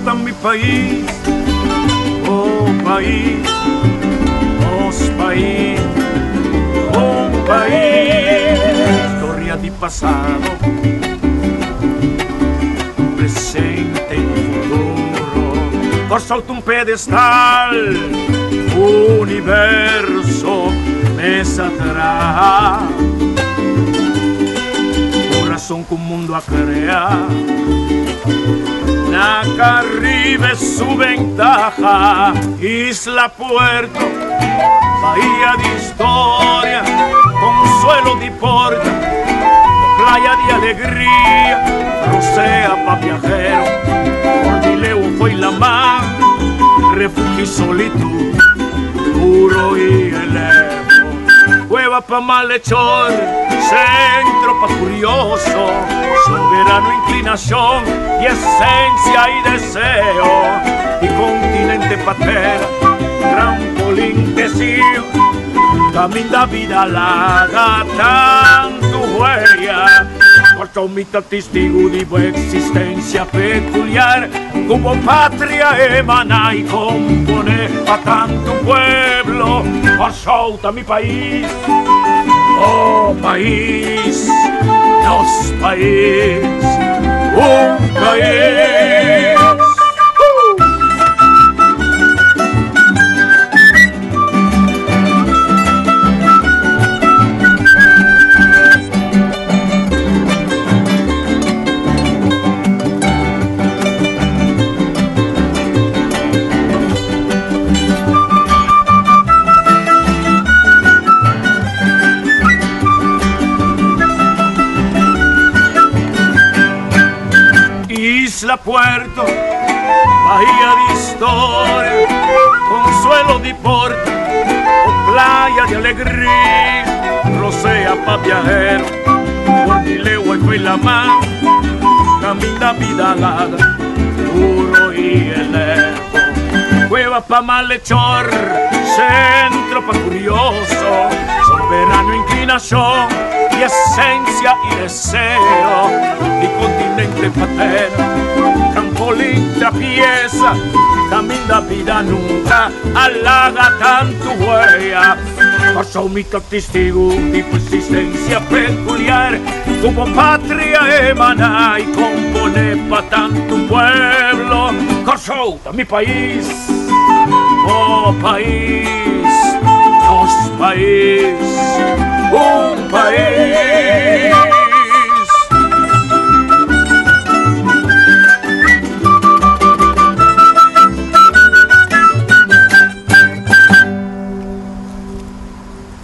Salta mi país, oh país, nos país, un país, historia di passato, presente e futuro, por sotto un pedestal, universo mesa atrás, corazón que un mundo a crear. La que arriba es su ventaja, Isla Puerto, bahía de historia, consuelo de porta, playa de alegría, rosea pa' viajero, Cordileo fue la mar, refugio y solitud, puro y elevo, cueva pa' malhechor, centro pa' curioso, soberano inclinación y esencia y deseo, y continente patera, trampolín deseo, camino da vida larga, tanto huella, por mito testigo de buena existencia peculiar, como patria emana y compone a tanto pueblo, por solta mi país, oh país, nos país, un país. Isla Puerto, bahía de historia, consuelo de porta, o playa de alegría, rosea pa' viajero, Cordileo y fue la mar, camina vida larga, puro y elevo, cueva pa' malhechor, centro pa' curioso, soberano inclinación y esencia y deseo, y continente patera, trampolín trapieza, camina vida nunca, halaga tanto huella, pasó mi testigo de existencia peculiar, como patria emana y compone pa' tanto pueblo, Corsouta, mi país, oh país, nos país, un país.